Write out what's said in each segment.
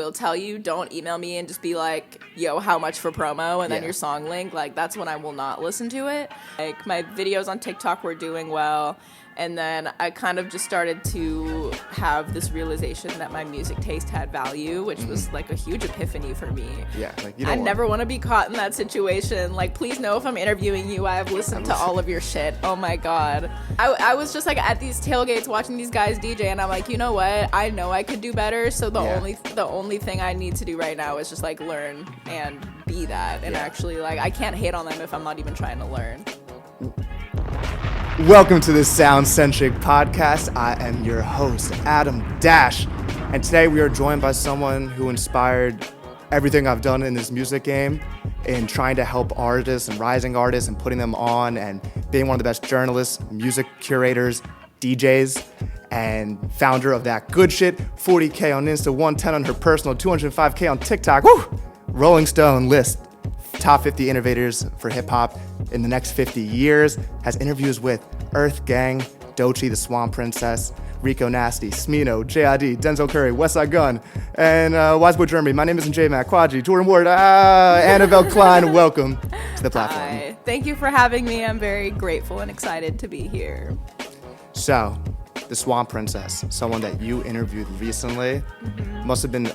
will tell you, don't email me and just be like, yo, how much for promo, and then your song link. Like, that's when I will not listen to it. Like, my videos on TikTok were doing well, and then I kind of just started to have this realization that my music taste had value, which was like a huge epiphany for me. Yeah, like I never want to be caught in that situation. Like, please know if I'm interviewing you, I have listened to all of your shit. Oh my God. I was just like at these tailgates watching these guys DJ, and I'm like, you know what? I know I could do better. So the only thing I need to do right now is just like learn and be that. And actually, like, I can't hate on them if I'm not even trying to learn. Welcome to the Sound-Centric Podcast. I am your host, Adam Dash, and today we are joined by someone who inspired everything I've done in this music game in trying to help artists and rising artists and putting them on and being one of the best journalists, music curators, DJs, and founder of That Good Shit, 40K on Insta, 110 on her personal, 205K on TikTok. Woo! Rolling Stone list top 50 innovators for hip-hop in the next 50 years, has interviews with Earth Gang, Doechii, the Swamp Princess, Rico Nasty, Smino, J.I.D., Denzel Curry, Westside Gun, and Wiseboy Germany. My name isn't J-Mac, Quadri, Jordan Ward, Annabelle Kline. Welcome to the platform. Hi. Thank you for having me. I'm very grateful and excited to be here. So, the Swamp Princess, someone that you interviewed recently, must have been,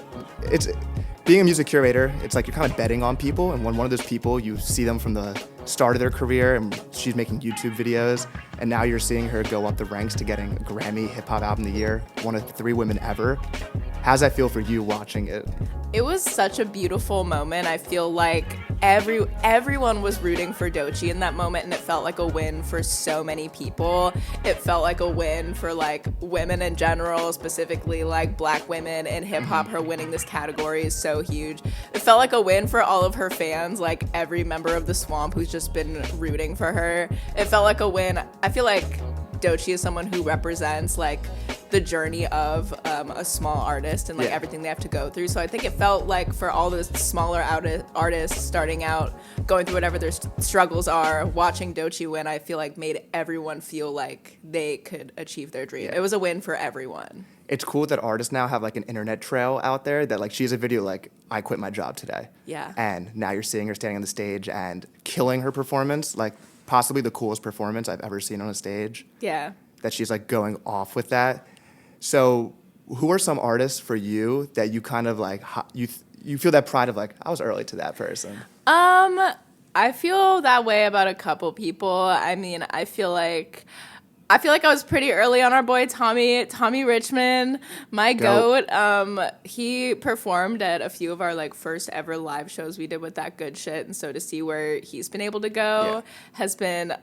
being a music curator, it's like you're kind of betting on people, and when one of those people, you see them from the start of their career, and she's making YouTube videos, and now you're seeing her go up the ranks to getting a Grammy Hip Hop Album of the Year, one of 3 women ever. How's that feel for you watching it? It was such a beautiful moment. I feel like everyone was rooting for Doechii in that moment, and it felt like a win for so many people. It felt like a win for like women in general, specifically like Black women in hip hop. Her winning this category is so huge. It felt like a win for all of her fans, like every member of the Swamp who's just been rooting for her. It felt like a win. I feel like Doechii is someone who represents like the journey of a small artist and like everything they have to go through. So I think it felt like for all those smaller artists starting out, going through whatever their struggles are, watching Doechii win, I feel like made everyone feel like they could achieve their dream. It was a win for everyone. It's cool that artists now have like an internet trail out there that like she has a video like, I quit my job today. Yeah. And now you're seeing her standing on the stage and killing her performance, like possibly the coolest performance I've ever seen on a stage. Yeah. That she's like going off with that. So who are some artists for you that you kind of like, you feel that pride of like, I was early to that person? I feel that way about a couple people. I mean, I feel like I was pretty early on our boy Tommy Richman, my goat. He performed at a few of our like first ever live shows we did with That Good Shit, and so to see where he's been able to go has been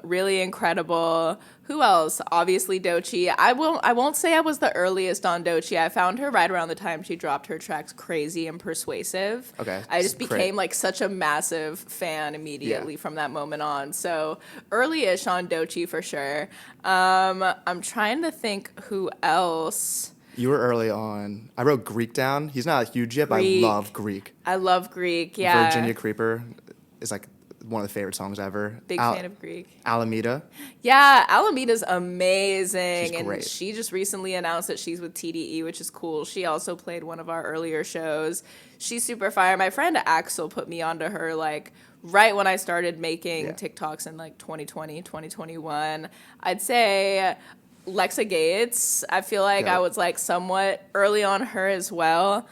really incredible. Who else? Obviously Doechii. I won't say I was the earliest on Doechii. I found her right around the time she dropped her tracks Crazy and Persuasive. Okay. I just became like such a massive fan immediately from that moment on. So early-ish on Doechii for sure. I'm trying to think who else. You were early on. I wrote Greek down. He's not huge yet, but I love Greek. I love Greek, yeah. Virginia Creeper is like one of the favorite songs ever. Big fan of Greek. Alameda. Yeah, Alameda's amazing. She's great. And she just recently announced that she's with TDE, which is cool. She also played one of our earlier shows. She's super fire. My friend Axel put me onto her like right when I started making TikToks in like 2020, 2021. I'd say Lexa Gates. I feel like I was like somewhat early on her as well.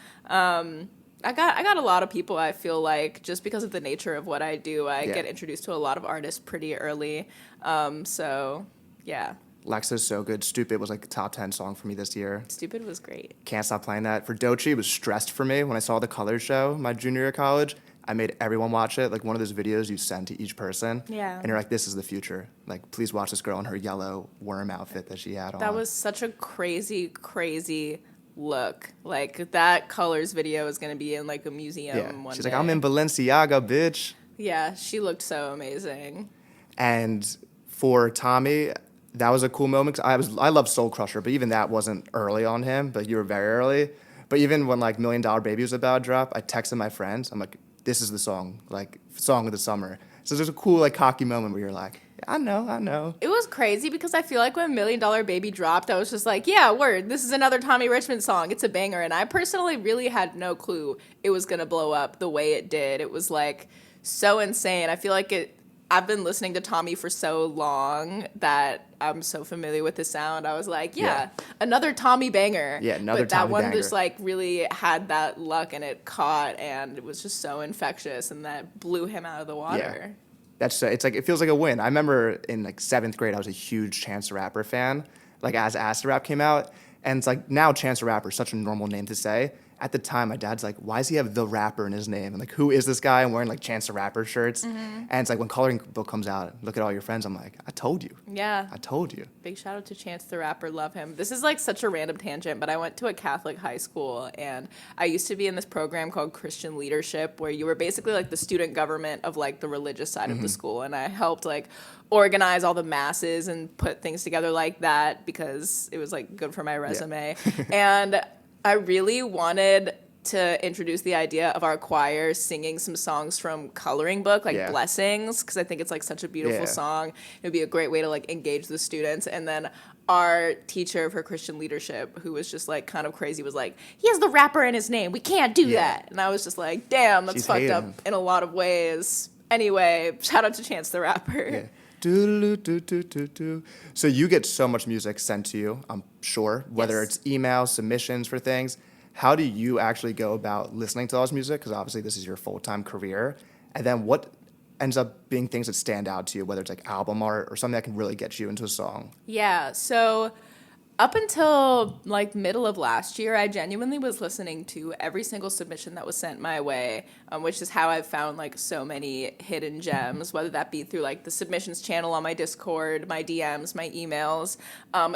I got a lot of people, I feel like, just because of the nature of what I do. I get introduced to a lot of artists pretty early. So, yeah. Lexa's so good. Stupid was like a top 10 song for me this year. Stupid was great. Can't stop playing that. For Doechii, it was stressed for me when I saw the Colors show my junior year of college. I made everyone watch it, like one of those videos you send to each person. Yeah. And you're like, this is the future. Like, please watch this girl in her yellow worm outfit that she had on. That was such a crazy, crazy look. Like, that Colors video is going to be in, like, a museum one She's day. like, I'm in Balenciaga, bitch. Yeah, she looked so amazing. And for Tommy, that was a cool moment. I love Soul Crusher, but even that wasn't early on him, but you were very early. But even when, like, $1 Million Baby was about to drop, I texted my friends. I'm like, this is the song, like, song of the summer. So there's a cool, like, cocky moment where you're like, I know. It was crazy because I feel like when Million Dollar Baby dropped, I was just like, yeah, word, this is another Tommy Richman song. It's a banger. And I personally really had no clue it was going to blow up the way it did. It was like so insane. I feel like I've been listening to Tommy for so long that I'm so familiar with the sound. I was like, yeah. Another Tommy banger. Yeah, another but Tommy that one banger. just like really had that luck and it caught and it was just so infectious and that blew him out of the water. Yeah. It's like, it feels like a win. I remember in like 7th grade, I was a huge Chance the Rapper fan, like as Asta Rap came out. And it's like now Chance the Rapper is such a normal name to say. At the time, my dad's like, why does he have the rapper in his name? And like, who is this guy? I'm wearing like Chance the Rapper shirts. And it's like when Coloring Book comes out, look at all your friends. I'm like, I told you. Yeah. I told you. Big shout out to Chance the Rapper. Love him. This is like such a random tangent, but I went to a Catholic high school and I used to be in this program called Christian Leadership where you were basically like the student government of like the religious side of the school. And I helped like organize all the masses and put things together like that because it was like good for my resume. And I really wanted to introduce the idea of our choir singing some songs from Coloring Book, like Blessings, because I think it's like such a beautiful song. It would be a great way to like engage the students. And then our teacher for Christian leadership, who was just like kind of crazy, was like, he has the rapper in his name. We can't do that. And I was just like, damn, that's fucked up in a lot of ways. Anyway, shout out to Chance the Rapper. Yeah. Do. So you get so much music sent to you, I'm sure, whether it's emails, submissions for things. How do you actually go about listening to all this music? Because obviously this is your full-time career. And then what ends up being things that stand out to you, whether it's like album art or something that can really get you into a song? Yeah, so up until like middle of last year, I genuinely was listening to every single submission that was sent my way, which is how I've found like so many hidden gems, whether that be through like the submissions channel on my Discord, my DMs, my emails.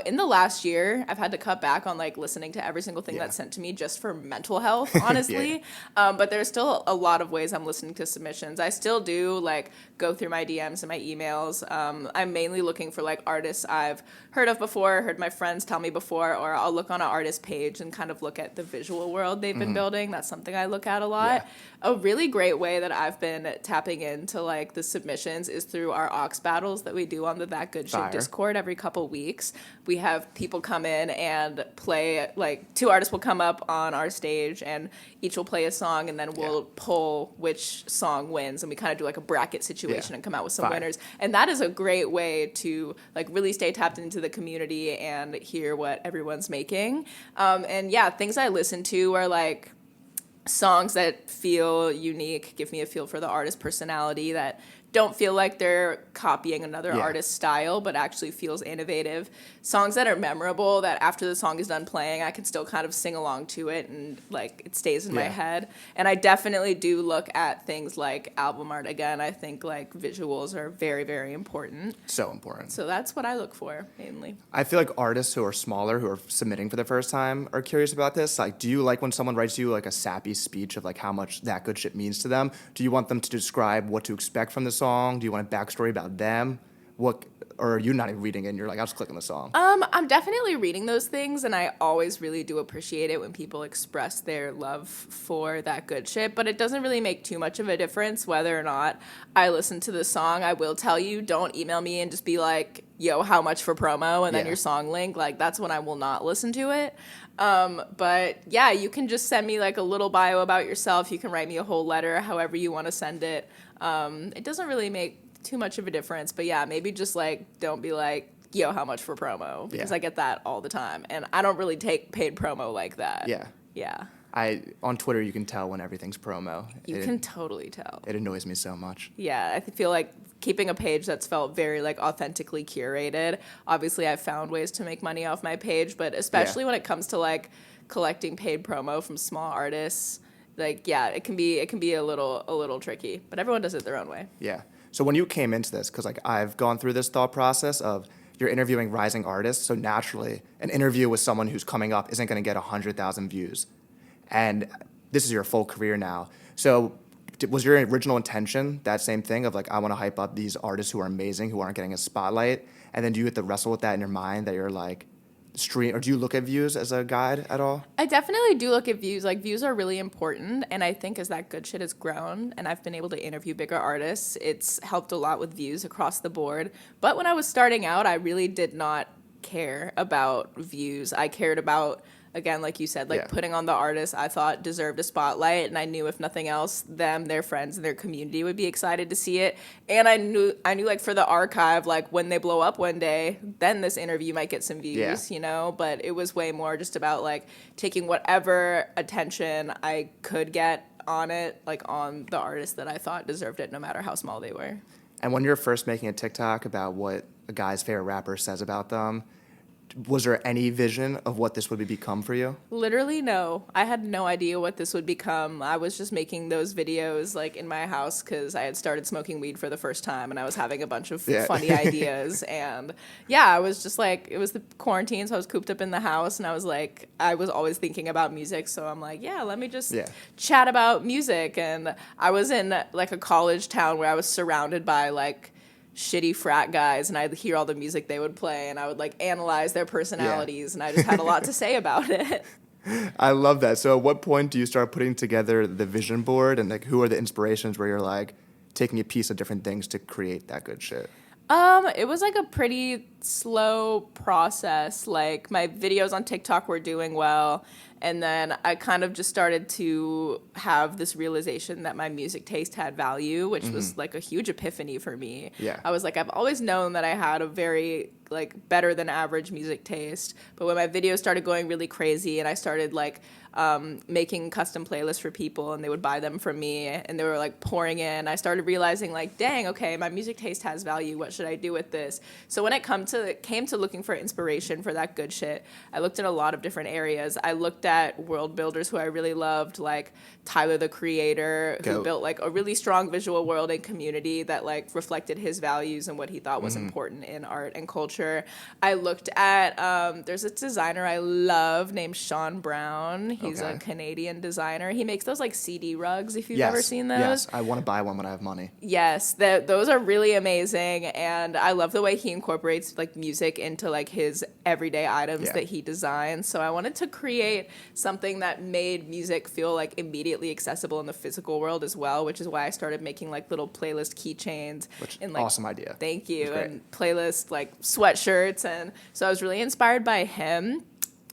In the last year, I've had to cut back on like listening to every single thing that's sent to me just for mental health, honestly. But there's still a lot of ways I'm listening to submissions. I still do like go through my DMs and my emails. I'm mainly looking for like artists I've heard of before, heard my friends tell me before, or I'll look on an artist page and kind of look at the visual world they've been building. That's something I look at a lot. A really great way that I've been tapping into like the submissions is through our aux battles that we do on the That Good Shit Discord every couple weeks. We have people come in and play, like 2 artists will come up on our stage and each will play a song and then we'll poll which song wins, and we kind of do like a bracket situation and come out with some winners. And that is a great way to like really stay tapped into the community and hear what everyone's making. And yeah, things I listen to are like songs that feel unique, give me a feel for the artist's personality, that don't feel like they're copying another artist's style, but actually feels innovative. Songs that are memorable, that after the song is done playing, I can still kind of sing along to it and like it stays in my head. And I definitely do look at things like album art. Again, I think like visuals are very, very important. So important. So that's what I look for mainly. I feel like artists who are smaller, who are submitting for the first time, are curious about this. Like, do you like when someone writes you like a sappy speech of like how much that good shit means to them? Do you want them to describe what to expect from the song? Do you want a backstory about them? What, or are you not even reading it and you're like, I'll just click on the song? I'm definitely reading those things, and I always really do appreciate it when people express their love for that good shit, but it doesn't really make too much of a difference whether or not I listen to the song. I will tell you, don't email me and just be like, yo, how much for promo, and then your song link. Like, that's when I will not listen to it. But yeah, you can just send me like a little bio about yourself. You can write me a whole letter, however you want to send it. It doesn't really make too much of a difference, but yeah, maybe just like don't be like, yo, how much for promo, because I get that all the time, and I don't really take paid promo like that. On Twitter you can tell when everything's promo. You can totally tell. It annoys me so much. Yeah, I feel like keeping a page that's felt very like authentically curated. Obviously I've found ways to make money off my page, but especially when it comes to like collecting paid promo from small artists, like it can be a little tricky, but everyone does it their own way. Yeah. So when you came into this, because like I've gone through this thought process of you're interviewing rising artists, so naturally an interview with someone who's coming up isn't going to get 100,000 views, and this is your full career now. So was your original intention that same thing of like, I want to hype up these artists who are amazing, who aren't getting a spotlight, and then do you have to wrestle with that in your mind that you're like, stream, or do you look at views as a guide at all? I definitely do look at views. Like, views are really important, and I think as that good shit has grown and I've been able to interview bigger artists, it's helped a lot with views across the board. But when I was starting out, I really did not care about views. I cared about, again, like you said, like putting on the artist I thought deserved a spotlight, and I knew if nothing else, them, their friends, and their community would be excited to see it. And I knew like for the archive, like when they blow up one day, then this interview might get some views, you know. But it was way more just about like taking whatever attention I could get on it, like on the artist that I thought deserved it, no matter how small they were. And when you're first making a TikTok about what a guy's favorite rapper says about them, was there any vision of what this would become for you? Literally, no. I had no idea what this would become. I was just making those videos like in my house because I had started smoking weed for the first time and I was having a bunch of funny ideas. And I was just like, it was the quarantine, so I was cooped up in the house, and I was like, I was always thinking about music. So I'm like, let me just chat about music. And I was in like a college town where I was surrounded by like shitty frat guys, and I'd hear all the music they would play, and I would like analyze their personalities, and I just had a lot to say about it. I love that. So at what point do you start putting together the vision board, and like who are the inspirations where you're like taking a piece of different things to create that good shit? It was like a pretty slow process. Like my videos on TikTok were doing well, and then I kind of just started to have this realization that my music taste had value, which was like a huge epiphany for me. Yeah. I was like, I've always known that I had a very like better than average music taste, but when my videos started going really crazy and I started like making custom playlists for people, and they would buy them from me, and they were like pouring in, I started realizing like, dang, okay, my music taste has value. What should I do with this? So when it came to looking for inspiration for that good shit, I looked at a lot of different areas. I looked at world builders who I really loved, like Tyler, the Creator, who built like a really strong visual world and community that like reflected his values and what he thought was important in art and culture. I looked at, there's a designer I love named Sean Brown. He's a Canadian designer. He makes those like CD rugs, if you've ever seen those. Yes, I want to buy one when I have money. Yes, those are really amazing, and I love the way he incorporates like music into like his everyday items that he designs. So I wanted to create something that made music feel like immediately accessible in the physical world as well, which is why I started making like little playlist keychains. And like, awesome idea. Thank you. And playlist like sweatshirts, and so I was really inspired by him.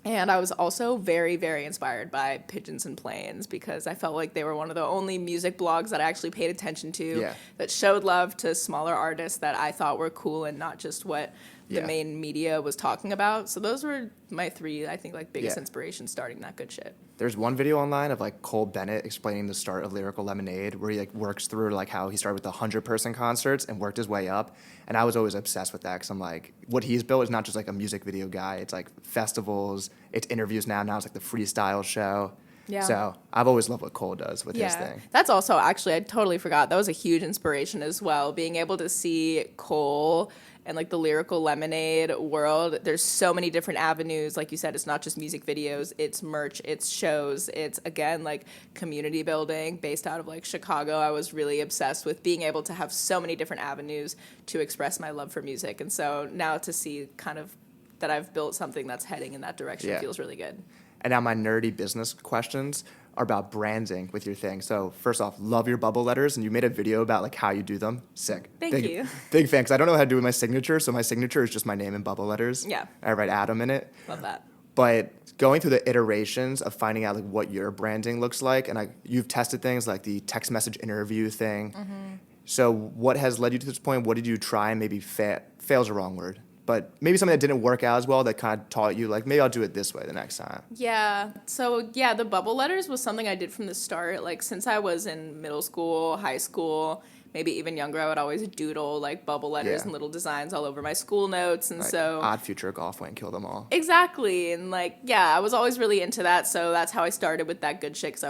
And I was also very, very inspired by Pigeons and Planes, because I felt like they were one of the only music blogs that I actually paid attention to that showed love to smaller artists that I thought were cool and not just what the main media was talking about. So those were my three, I think, like biggest inspirations starting that good shit. There's one video online of like Cole Bennett explaining the start of Lyrical Lemonade, where he like works through like how he started with the 100-person concerts and worked his way up. And I was always obsessed with that, because I'm like, what he's built is not just like a music video guy. It's like festivals, it's interviews now. Now it's like the freestyle show. Yeah. So I've always loved what Cole does with his thing. That's also, actually, I totally forgot. That was a huge inspiration as well. Being able to see Cole and like the Lyrical Lemonade world, there's so many different avenues. Like you said, it's not just music videos, it's merch, it's shows, it's again like community building based out of like Chicago. I was really obsessed with being able to have so many different avenues to express my love for music. And so now to see kind of that I've built something that's heading in that direction feels really good. And now my nerdy business questions are about branding with your thing. So first off, love your bubble letters, and you made a video about like how you do them. Sick. Thank you. Big fan, because I don't know how to do with my signature, so my signature is just my name in bubble letters. Yeah. I write Adam in it. Love that. But going through the iterations of finding out like what your branding looks like, and you've tested things like the text message interview thing. So what has led you to this point? What did you try and maybe fail's a wrong word, but maybe something that didn't work out as well that kind of taught you, like, maybe I'll do it this way the next time? Yeah. So, yeah, the bubble letters was something I did from the start. Like, since I was in middle school, high school, maybe even younger, I would always doodle, like, bubble letters and little designs all over my school notes. And like, so... Odd Future Golf Went and Kill Them All. Exactly. And, like, yeah, I was always really into that. So that's how I started with that good shit, because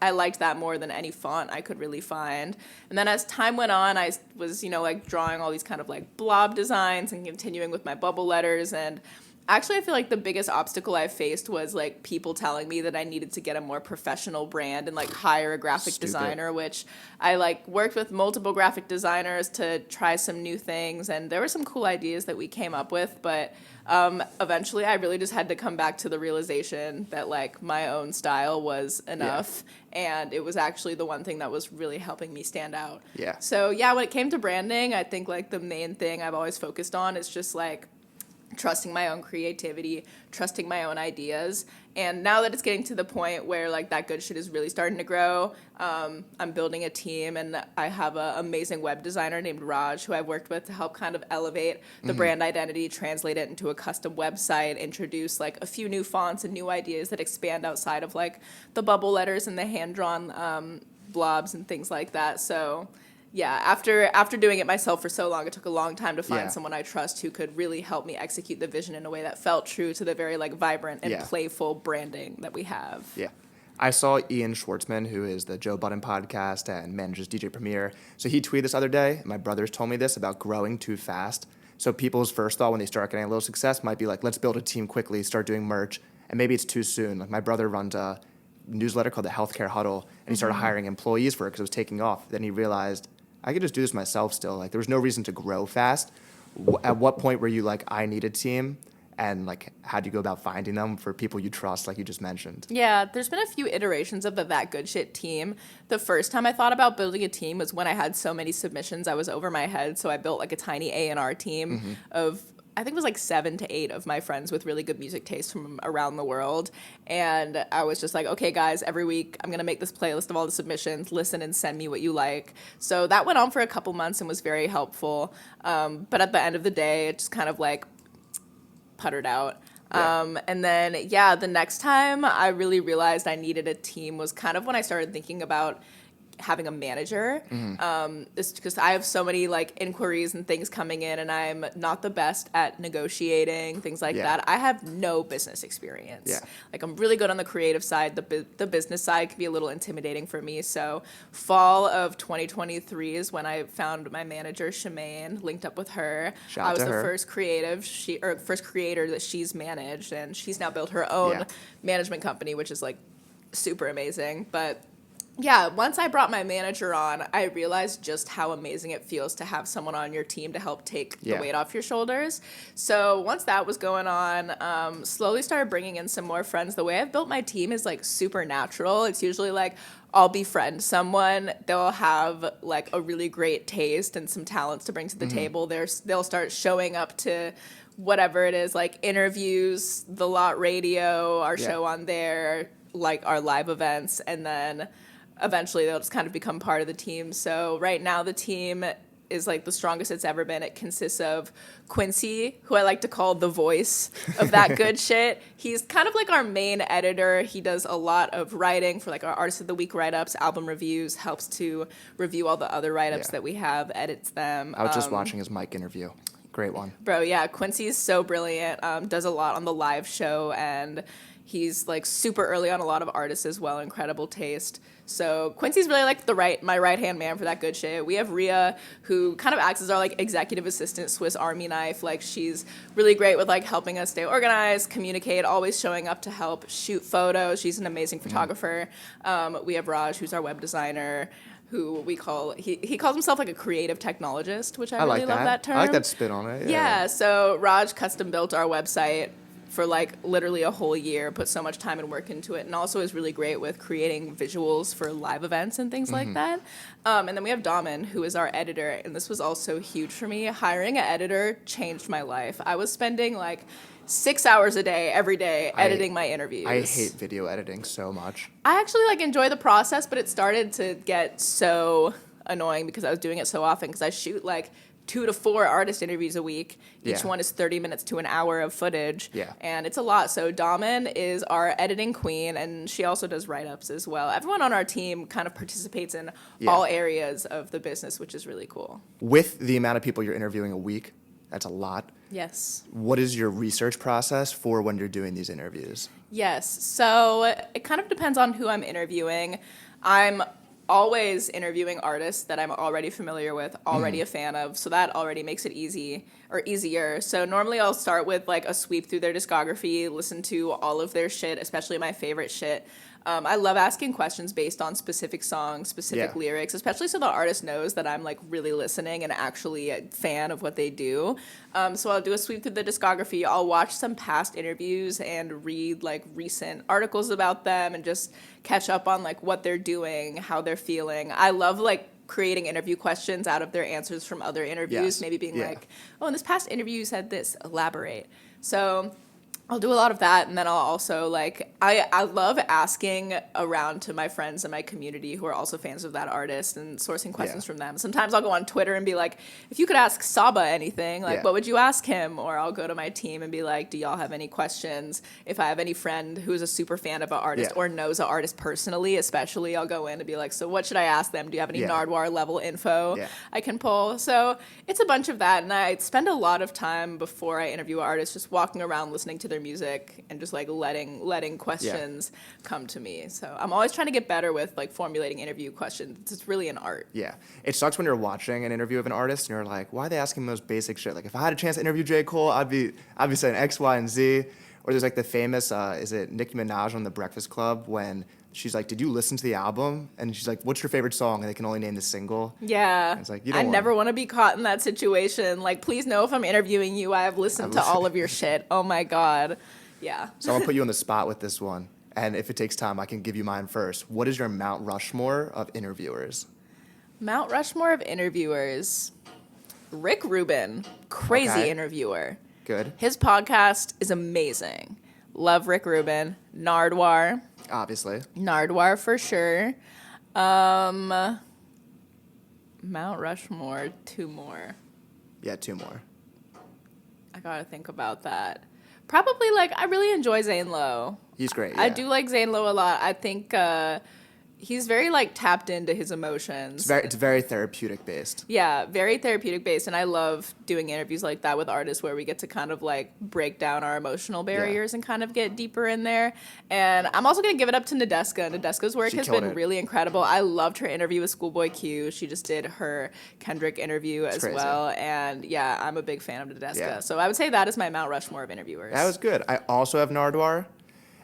I liked that more than any font I could really find. And then as time went on, I was, like, drawing all these kind of, like, blob designs and continuing with my bubble letters. And Actually, I feel like the biggest obstacle I faced was like people telling me that I needed to get a more professional brand and like hire a graphic designer, which I like worked with multiple graphic designers to try some new things, and there were some cool ideas that we came up with, but eventually I really just had to come back to the realization that like my own style was enough, and it was actually the one thing that was really helping me stand out. Yeah. So yeah, when it came to branding, I think like the main thing I've always focused on is just like trusting my own creativity, trusting my own ideas. And now that it's getting to the point where like that good shit is really starting to grow, I'm building a team, and I have an amazing web designer named Raj who I've worked with to help kind of elevate the brand identity, translate it into a custom website, introduce like a few new fonts and new ideas that expand outside of like the bubble letters and the hand-drawn blobs and things like that. So yeah, after doing it myself for so long, it took a long time to find someone I trust who could really help me execute the vision in a way that felt true to the very like vibrant and playful branding that we have. Yeah. I saw Ian Schwartzman, who is the Joe Budden podcast and manages DJ Premier. So he tweeted this other day, and my brothers told me this about growing too fast. So people's first thought when they start getting a little success might be like, let's build a team quickly, start doing merch, and maybe it's too soon. Like my brother runs a newsletter called the Healthcare Huddle, and he started hiring employees for it because it was taking off. Then he realized, I could just do this myself still. Like, there was no reason to grow fast. At what point were you like, I need a team? And like, how do you go about finding them for people you trust, like you just mentioned? Yeah, there's been a few iterations of the That Good Shit team. The first time I thought about building a team was when I had so many submissions, I was over my head. So I built like a tiny A&R team of, I think it was like 7 to 8 of my friends with really good music taste from around the world. And I was just like, okay, guys, every week I'm going to make this playlist of all the submissions, listen and send me what you like. So that went on for a couple months and was very helpful. But at the end of the day, it just kind of like puttered out. And then, the next time I really realized I needed a team was kind of when I started thinking about having a manager. It's because I have so many like inquiries and things coming in, and I'm not the best at negotiating, things like that. I have no business experience. Like I'm really good on the creative side. The business side can be a little intimidating for me. So fall of 2023 is when I found my manager, Shemaine, linked up with her. I was the first first creator that she's managed, and she's now built her own management company, which is like super amazing. But yeah, once I brought my manager on, I realized just how amazing it feels to have someone on your team to help take the weight off your shoulders. So once that was going on, slowly started bringing in some more friends. The way I've built my team is like super natural. It's usually like I'll befriend someone, they'll have like a really great taste and some talents to bring to the table. They'll start showing up to whatever it is, like interviews, the Lot Radio, our show on there, like our live events, and then eventually they'll just kind of become part of the team. So right now the team is like the strongest it's ever been. It consists of Quincy, who I like to call the voice of That Good Shit. He's kind of like our main editor. He does a lot of writing for like our Artist of the Week write-ups, album reviews, helps to review all the other write-ups that we have, edits them. I was just watching his mic interview. Great one. Bro, yeah, Quincy's so brilliant, does a lot on the live show, and he's like super early on a lot of artists as well, incredible taste. So Quincy's really like my right-hand man for That Good Shit. We have Rhea, who kind of acts as our like executive assistant, Swiss Army knife. Like she's really great with like helping us stay organized, communicate, always showing up to help shoot photos. She's an amazing photographer. We have Raj, who's our web designer, who he calls himself like a creative technologist, which I really love that term. I like that spin on it. Yeah, so Raj custom built our website for like literally a whole year, put so much time and work into it, and also is really great with creating visuals for live events and things like that. And then we have Daman, who is our editor, and this was also huge for me. Hiring an editor changed my life. I was spending like 6 hours a day, every day, editing my interviews. I hate video editing so much. I actually like enjoy the process, but it started to get so annoying because I was doing it so often, because I shoot like 2 to 4 artist interviews a week. Each one is 30 minutes to an hour of footage. And it's a lot. So Daman is our editing queen, and she also does write-ups as well. Everyone on our team kind of participates in all areas of the business, which is really cool. With the amount of people you're interviewing a week, that's a lot. Yes. What is your research process for when you're doing these interviews? Yes. So it kind of depends on who I'm interviewing. I'm always interviewing artists that I'm already familiar with, already a fan of, so that already makes it easier. So normally I'll start with like a sweep through their discography, listen to all of their shit, especially my favorite shit. I love asking questions based on specific songs, specific lyrics, especially so the artist knows that I'm like really listening and actually a fan of what they do. So I'll do a sweep through the discography. I'll watch some past interviews and read like recent articles about them and just catch up on like what they're doing, how they're feeling. I love like creating interview questions out of their answers from other interviews, maybe being like, oh, in this past interview you said this, elaborate. So I'll do a lot of that, and then I'll also, like, I love asking around to my friends in my community who are also fans of that artist and sourcing questions from them. Sometimes I'll go on Twitter and be like, if you could ask Saba anything, like, what would you ask him? Or I'll go to my team and be like, do y'all have any questions? If I have any friend who's a super fan of an artist or knows an artist personally, especially, I'll go in and be like, so what should I ask them? Do you have any Nardwuar level info I can pull? So it's a bunch of that, and I spend a lot of time before I interview artists just walking around listening to their music and just like letting questions come to me. So I'm always trying to get better with like formulating interview questions. It's really an art. Yeah. It sucks when you're watching an interview of an artist and you're like, why are they asking those basic shit? Like if I had a chance to interview J. Cole, I'd be saying X, Y, and Z. Or there's like the famous, is it Nicki Minaj on The Breakfast Club when she's like, did you listen to the album? And she's like, what's your favorite song? And they can only name the single. Yeah. And it's like, I never want to be caught in that situation. Like, please know if I'm interviewing you, I have listened to all of your shit. Oh my God. Yeah. So I'm going to put you on the spot with this one. And if it takes time, I can give you mine first. What is your Mount Rushmore of interviewers? Mount Rushmore of interviewers. Rick Rubin. Crazy interviewer. Good. His podcast is amazing. Love Rick Rubin. Nardwuar. Obviously. Nardwuar for sure. Mount Rushmore, two more. Yeah, two more. I gotta think about that. Probably, like, I really enjoy Zane Lowe. He's great, yeah. I do like Zane Lowe a lot. I think he's very, like, tapped into his emotions. It's very therapeutic based. Yeah, very therapeutic based, and I love doing interviews like that with artists where we get to kind of, like, break down our emotional barriers and kind of get deeper in there. And I'm also going to give it up to Nadeska. Nadeska's work has been really incredible. I loved her interview with Schoolboy Q. She just did her Kendrick interview as well, and yeah, I'm a big fan of Nadeska. Yeah. So I would say that is my Mount Rushmore of interviewers. That was good. I also have Nardwuar.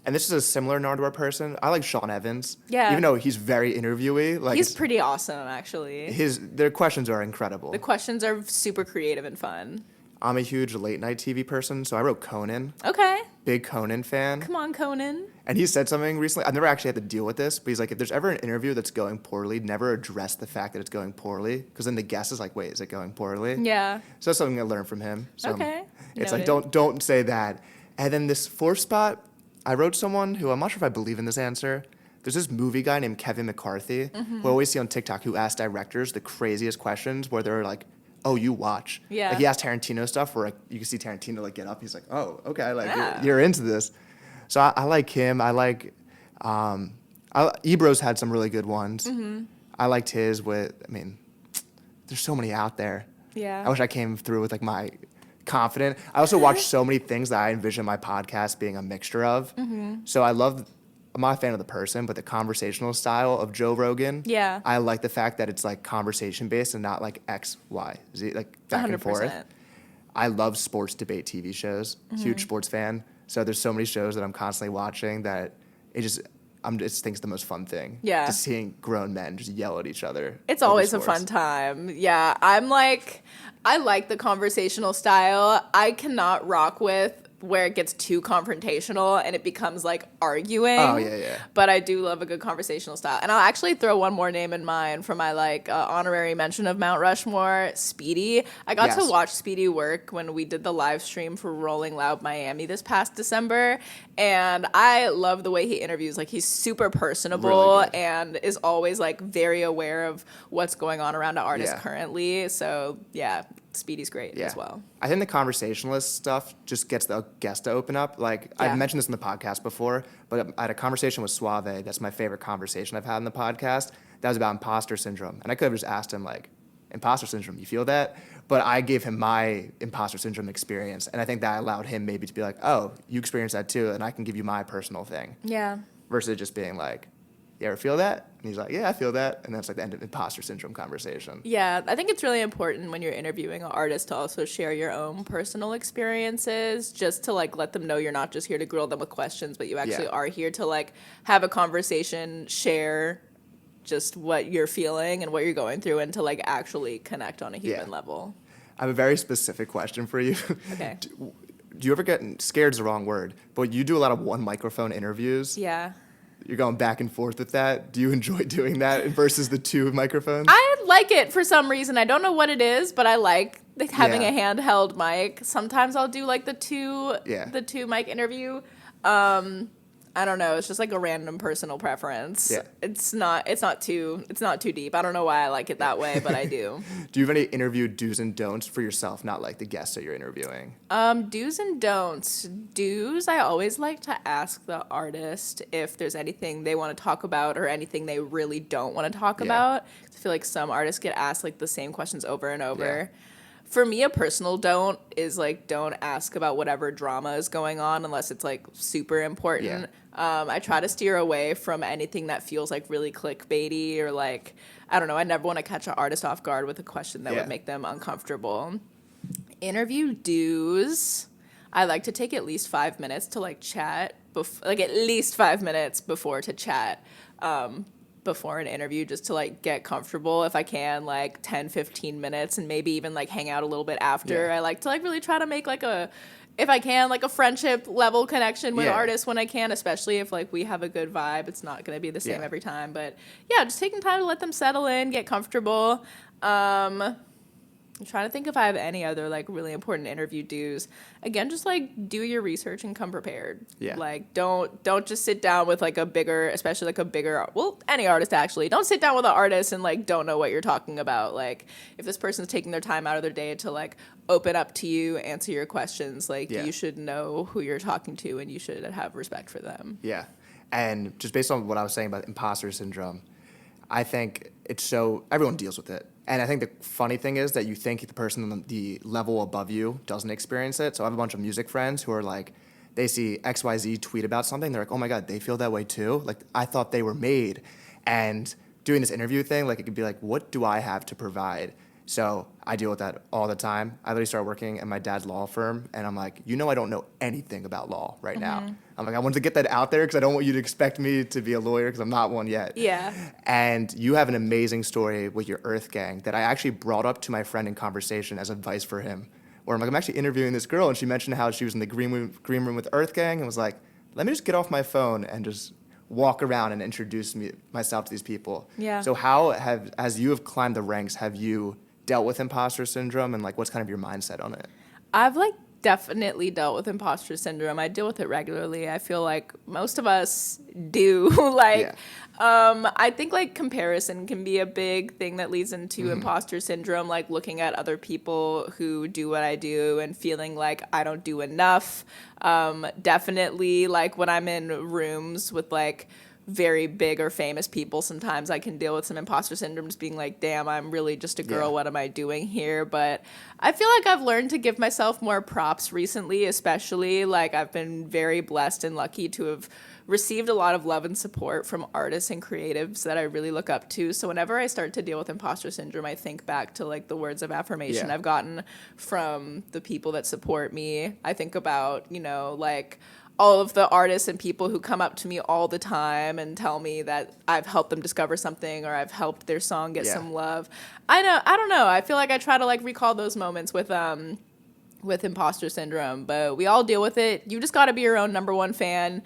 And this is a similar Nardwuar person. I like Sean Evans. Yeah. Even though he's very interviewee. Like he's pretty awesome, actually. Their questions are incredible. The questions are super creative and fun. I'm a huge late night TV person, so I wrote Conan. Okay. Big Conan fan. Come on, Conan. And he said something recently. I've never actually had to deal with this, but he's like, if there's ever an interview that's going poorly, never address the fact that it's going poorly, because then the guest is like, wait, is it going poorly? Yeah. So that's something I learned from him. So okay. It's Noted. like, don't say that. And then this fourth spot, I wrote someone who I'm not sure if I believe in this answer. There's this movie guy named Kevin McCarthy, who I always see on TikTok, who asks directors the craziest questions where they're like, oh, you watch. Yeah. Like he asked Tarantino stuff where like, you can see Tarantino like get up. He's like, oh, okay, like you're into this. So I like him. I like, Ebro's had some really good ones. I liked his there's so many out there. Yeah. I wish I came through with like my confident. I also watch so many things that I envision my podcast being a mixture of. So I'm not a fan of the person, but the conversational style of Joe Rogan. Yeah. I like the fact that it's like conversation based and not like X, Y, Z, like back 100%. And forth. I love sports debate TV shows. Huge sports fan. So there's so many shows that I'm constantly watching that I just think it's the most fun thing. Yeah. Just seeing grown men just yell at each other. It's always a fun time. Yeah. I like the conversational style. I cannot rock with where it gets too confrontational and it becomes like arguing. Oh, yeah. But I do love a good conversational style. And I'll actually throw one more name in mind for my honorary mention of Mount Rushmore, Speedy. I got to watch Speedy work when we did the live stream for Rolling Loud Miami this past December. And I love the way he interviews. Like he's super personable and is always like very aware of what's going on around an artist currently. So yeah, Speedy's great as well. I think the conversationalist stuff just gets the guest to open up. Like I've mentioned this in the podcast before, but I had a conversation with Suave. That's my favorite conversation I've had in the podcast. That was about imposter syndrome. And I could have just asked him like, imposter syndrome, you feel that? But I gave him my imposter syndrome experience. And I think that allowed him maybe to be like, oh, you experienced that too. And I can give you my personal thing. Yeah. Versus just being like, you ever feel that? And he's like, yeah, I feel that. And that's like the end of imposter syndrome conversation. Yeah, I think it's really important when you're interviewing an artist to also share your own personal experiences, just to like let them know you're not just here to grill them with questions, but you actually are here to like have a conversation, share just what you're feeling and what you're going through, and to like actually connect on a human level. I have a very specific question for you. Okay. Do you ever get, scared's the wrong word, but you do a lot of one microphone interviews? Yeah. You're going back and forth with that. Do you enjoy doing that versus the two microphones? I like it for some reason. I don't know what it is, but I like having a handheld mic. Sometimes I'll do like the two mic interview. I don't know. It's just like a random personal preference. Yeah. It's not too deep. I don't know why I like it that way, but I do. Do you have any interview do's and don'ts for yourself, not like the guests that you're interviewing? Do's and don'ts. Do's, I always like to ask the artist if there's anything they want to talk about or anything they really don't want to talk about. I feel like some artists get asked like the same questions over and over. Yeah. For me, a personal don't is like don't ask about whatever drama is going on unless it's like super important. I try to steer away from anything that feels like really clickbaity or like, I don't know, I never want to catch an artist off guard with a question that would make them uncomfortable. Interview do's, I like to take at least 5 minutes to like chat, like at least 5 minutes before to chat. Before an interview, just to like get comfortable if I can, like 10-15 minutes, and maybe even like hang out a little bit after. I like to like really try to make like if I can, like a friendship level connection with artists when I can, especially if like we have a good vibe. It's not going to be the same every time, but yeah, just taking time to let them settle in, get comfortable. I'm trying to think if I have any other like really important interview do's. Again, just like do your research and come prepared. Yeah. Like don't just sit down with like especially like a bigger, well, any artist actually. Don't sit down with an artist and like don't know what you're talking about. Like if this person's taking their time out of their day to like open up to you, answer your questions, like you should know who you're talking to and you should have respect for them. Yeah. And just based on what I was saying about imposter syndrome, I think everyone deals with it. And I think the funny thing is that you think the person on the level above you doesn't experience it. So I have a bunch of music friends who are like, they see XYZ tweet about something. They're like, oh my God, they feel that way too? Like, I thought they were made. And doing this interview thing, like it could be like, what do I have to provide? So I deal with that all the time. I literally started working at my dad's law firm, and I'm like, I don't know anything about law right now. I'm like, I wanted to get that out there because I don't want you to expect me to be a lawyer because I'm not one yet. Yeah. And you have an amazing story with your Earth Gang that I actually brought up to my friend in conversation as advice for him, where I'm like, I'm actually interviewing this girl, and she mentioned how she was in the green room with Earth Gang and was like, let me just get off my phone and just walk around and introduce myself to these people. Yeah. So as you have climbed the ranks, have you dealt with imposter syndrome, and like what's kind of your mindset on it? I've like definitely dealt with imposter syndrome. I deal with it regularly. I feel like most of us do. I think like comparison can be a big thing that leads into imposter syndrome, like looking at other people who do what I do and feeling like I don't do enough. Definitely like when I'm in rooms with like very big or famous people, sometimes I can deal with some imposter syndrome, just being like, damn, I'm really just a girl. What am I doing here? But I feel like I've learned to give myself more props recently, especially like I've been very blessed and lucky to have received a lot of love and support from artists and creatives that I really look up to. So whenever I start to deal with imposter syndrome, I think back to like the words of affirmation I've gotten from the people that support me. I think about, like all of the artists and people who come up to me all the time and tell me that I've helped them discover something or I've helped their song get some love. I don't know. I feel like I try to like recall those moments with imposter syndrome, but we all deal with it. You just got to be your own number one fan.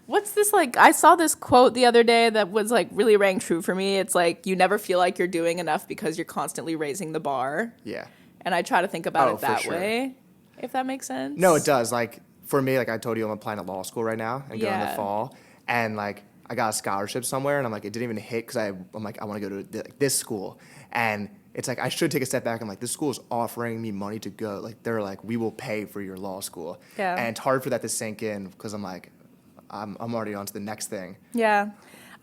What's this like? I saw this quote the other day that was like really rang true for me. It's like, you never feel like you're doing enough because you're constantly raising the bar. Yeah. And I try to think about it that way, if that makes sense. No, it does. Like, for me, like I told you, I'm applying to law school right now and going in the fall. And like I got a scholarship somewhere, and I'm like, it didn't even hit because I'm like, I want to go to this school. And it's like, I should take a step back. I'm like, this school is offering me money to go. Like, they're like, we will pay for your law school. Yeah. And it's hard for that to sink in because I'm like, I'm already on to the next thing. Yeah.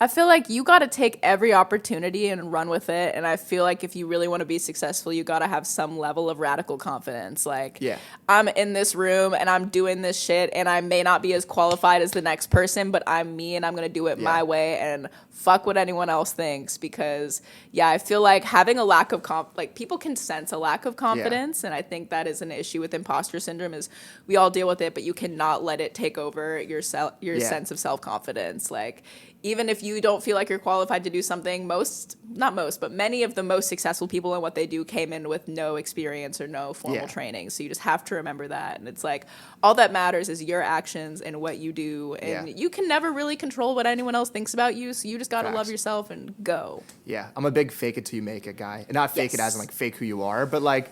I feel like you got to take every opportunity and run with it. And I feel like if you really want to be successful, you got to have some level of radical confidence. Like, I'm in this room and I'm doing this shit, and I may not be as qualified as the next person, but I'm me and I'm going to do it my way and fuck what anyone else thinks. Because, I feel like having a lack of like people can sense a lack of confidence. And I think that is an issue with imposter syndrome is we all deal with it, but you cannot let it take over your sense of self-confidence. Like, even if you don't feel like you're qualified to do something, but many of the most successful people in what they do came in with no experience or no formal training. So you just have to remember that. And it's like, all that matters is your actions and what you do. And you can never really control what anyone else thinks about you. So you just got to love yourself and go. Yeah. I'm a big fake it till you make it guy. And not fake it as in like fake who you are, but like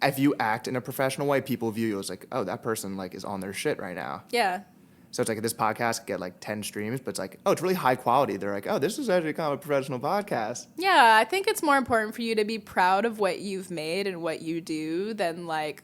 if you act in a professional way, people view you as like, oh, that person like is on their shit right now. Yeah. So it's like this podcast could get like 10 streams, but it's like, oh, it's really high quality. They're like, oh, this is actually kind of a professional podcast. Yeah, I think it's more important for you to be proud of what you've made and what you do than like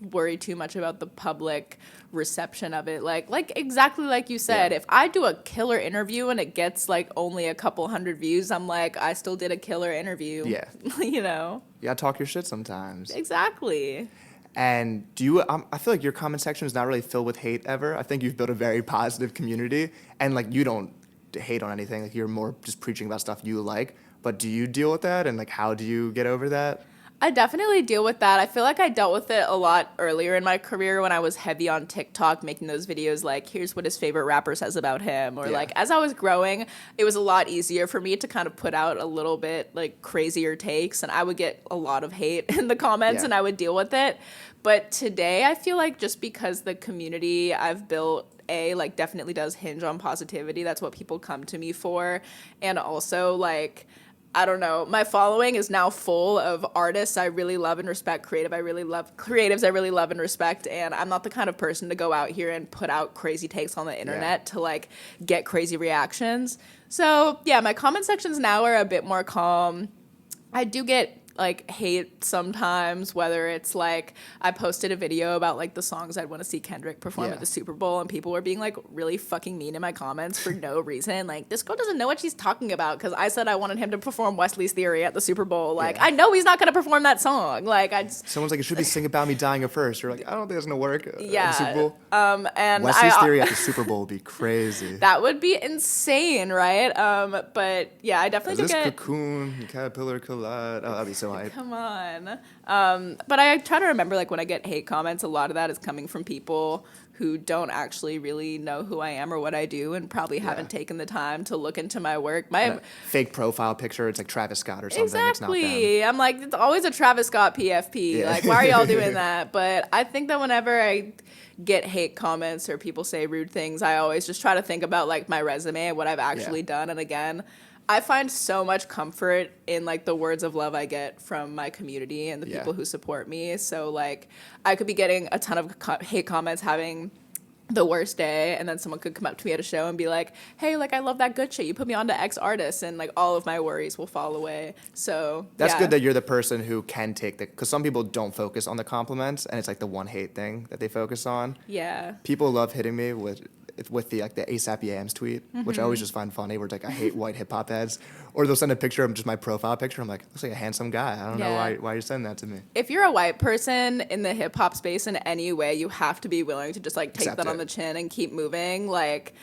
worry too much about the public reception of it. Like exactly like you said, if I do a killer interview and it gets like only a couple hundred views, I'm like, I still did a killer interview. Yeah. You know? You gotta talk your shit sometimes. Exactly. And do you, I feel like your comment section is not really filled with hate ever. I think you've built a very positive community, and like you don't hate on anything. Like you're more just preaching about stuff you like. But do you deal with that, and like how do you get over that? I definitely deal with that. I feel like I dealt with it a lot earlier in my career when I was heavy on TikTok, making those videos like, here's what his favorite rapper says about him. Or like, as I was growing, it was a lot easier for me to kind of put out a little bit like crazier takes. And I would get a lot of hate in the comments and I would deal with it. But today I feel like just because the community I've built like definitely does hinge on positivity. That's what people come to me for. And also like, I don't know, my following is now full of artists I really love and respect, creatives I really love and respect, and I'm not the kind of person to go out here and put out crazy takes on the internet to like get crazy reactions. So yeah, my comment sections now are a bit more calm. I do get like hate sometimes, whether it's like I posted a video about like the songs I'd want to see Kendrick perform at the Super Bowl, and people were being like really fucking mean in my comments for no reason. Like, this girl doesn't know what she's talking about because I said I wanted him to perform Wesley's Theory at the Super Bowl. Like, I know he's not going to perform that song. Like, someone's like, it should be Sing About Me Dying at First. You're like, I don't think it's going to work at the Super Bowl. And Wesley's Theory at the Super Bowl would be crazy. That would be insane, right? But yeah, I definitely do get... Cocoon and Caterpillar collide. Oh, that'd be so hype. Come on. But I try to remember, like, when I get hate comments, a lot of that is coming from people who don't actually really know who I am or what I do and probably haven't taken the time to look into my work. My fake profile picture, it's like Travis Scott or something. Exactly. It's not them. I'm like, it's always a Travis Scott PFP. Yeah. Like, why are y'all doing that? But I think that whenever I get hate comments or people say rude things, I always just try to think about, like, my resume and what I've actually done. And again, I find so much comfort in like the words of love I get from my community and the people who support me. So like I could be getting a ton of hate comments, having the worst day, and then someone could come up to me at a show and be like, hey, like, I love that good shit. You put me on to X artist, and like all of my worries will fall away. So that's good that you're the person who can take because some people don't focus on the compliments, and it's like the one hate thing that they focus on. Yeah. People love hitting me with the like the ASAP Yams tweet, which I always just find funny, where it's like, I hate white hip hop heads. Or they'll send a picture of just my profile picture. I'm like, looks like a handsome guy. I don't know why you send that to me. If you're a white person in the hip hop space in any way, you have to be willing to just like take that on the chin and keep moving. Like,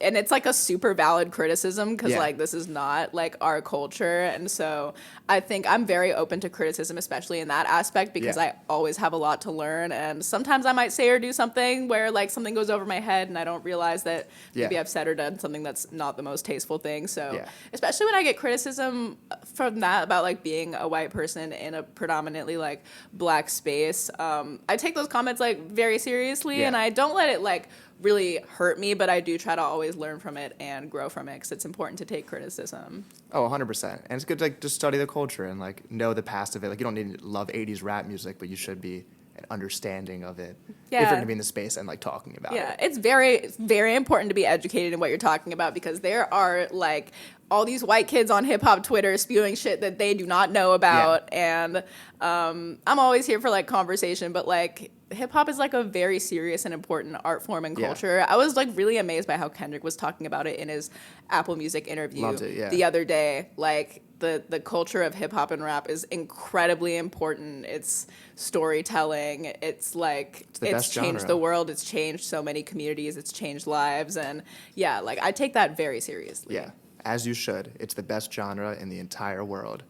and it's like a super valid criticism because like this is not like our culture. And so I think I'm very open to criticism, especially in that aspect, because I always have a lot to learn. And sometimes I might say or do something where like something goes over my head and I don't realize that maybe I've said or done something that's not the most tasteful thing. So especially when I get criticism from that about like being a white person in a predominantly like black space, I take those comments like very seriously and I don't let it like really hurt me, but I do try to always learn from it and grow from it because it's important to take criticism. Oh, 100%. And it's good to like just study the culture and like know the past of it. Like you don't need to love 80s rap music, but you should be an understanding of it if you're going to be in the space and like talking about it. Yeah, it's very, very important to be educated in what you're talking about because there are like all these white kids on hip hop Twitter spewing shit that they do not know about. And I'm always here for like conversation, but like hip hop is like a very serious and important art form and culture. I was like really amazed by how Kendrick was talking about it in his Apple Music interview the other day. Like the culture of hip hop and rap is incredibly important. It's storytelling. It's like it's changed genre. the world. It's changed so many communities. It's changed lives. And yeah, like I take that very seriously. Yeah, as you should. It's the best genre in the entire world.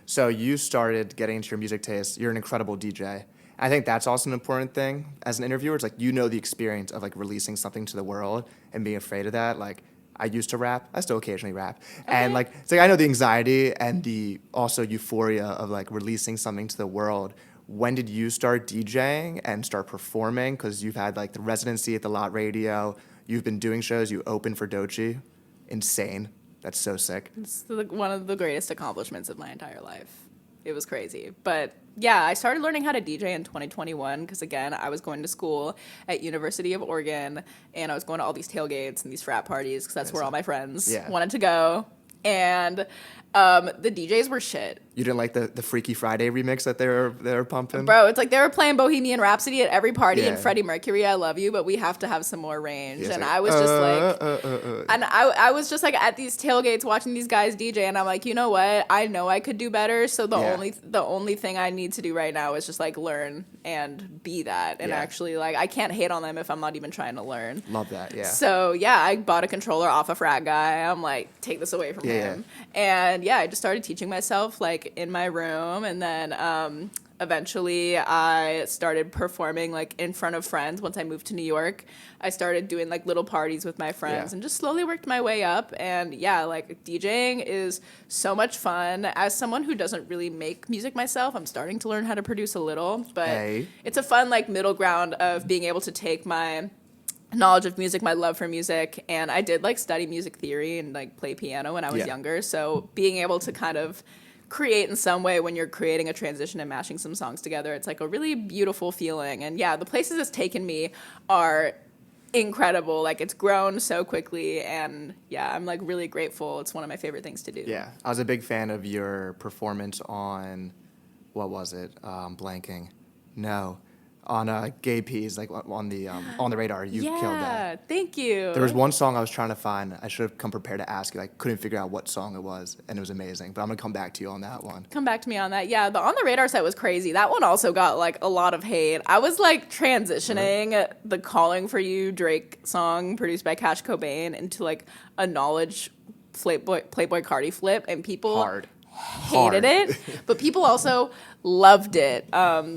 So you started getting into your music taste. You're an incredible DJ. I think that's also an important thing as an interviewer. It's like you know the experience of like releasing something to the world and being afraid of that. Like I used to rap. I still occasionally rap. Okay. And like it's like I know the anxiety and the also euphoria of like releasing something to the world. When did you start DJing and start performing? Because you've had like the residency at the Lot Radio. You've been doing shows. You opened for Doechii. Insane. That's so sick. It's one of the greatest accomplishments of my entire life. It was crazy. But yeah, I started learning how to DJ in 2021 because, again, I was going to school at University of Oregon, and I was going to all these tailgates and these frat parties because that's where all my friends wanted to go. And the DJs were shit. You didn't like the Freaky Friday remix that they were pumping? Bro, it's like they were playing Bohemian Rhapsody at every party and Freddie Mercury, I love you, but we have to have some more range. And I was just like, and I was just like at these tailgates watching these guys DJ, and I'm like, you know what? I know I could do better. So the only thing I need to do right now is just like learn and be that. And actually, like, I can't hate on them if I'm not even trying to learn. Love that, yeah. So yeah, I bought a controller off a frat guy. I'm like, take this away from him. And yeah, I just started teaching myself like in my room, and then eventually I started performing like in front of friends. Once I moved to New York, I started doing like little parties with my friends and just slowly worked my way up. And yeah, like DJing is so much fun. As someone who doesn't really make music myself, I'm starting to learn how to produce a little, but it's a fun like middle ground of being able to take my knowledge of music, my love for music, and I did like study music theory and like play piano when I was younger. So being able to kind of create in some way when you're creating a transition and mashing some songs together, it's like a really beautiful feeling. And yeah, the places it's taken me are incredible. Like it's grown so quickly, and yeah, I'm like really grateful. It's one of my favorite things to do. Yeah, I was a big fan of your performance on, what was it? Blanking. No. On Gay Peas, like on the radar, you killed that. Yeah, thank you. There was one song I was trying to find. I should have come prepared to ask you. I couldn't figure out what song it was, and it was amazing. But I'm gonna come back to you on that one. Come back to me on that. Yeah, the On the Radar set was crazy. That one also got like a lot of hate. I was like transitioning the Calling for You Drake song produced by Cash Cobain into like a knowledge Playboy Cardi flip, and people hated it, but people also loved it.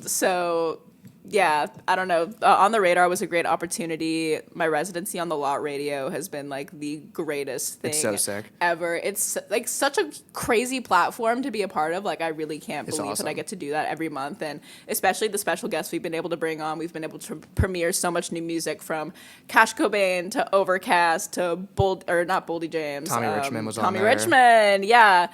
So yeah, I don't know. On the Radar was a great opportunity. My residency on the Lot Radio has been like the greatest thing so sick. Ever. It's like such a crazy platform to be a part of. Like I really can't believe that I get to do that every month, and especially the special guests we've been able to bring on. We've been able to premiere so much new music, from Cash Cobain to Overcast to not Boldy James. Tommy Richman was on Tommy there. Richman, yeah.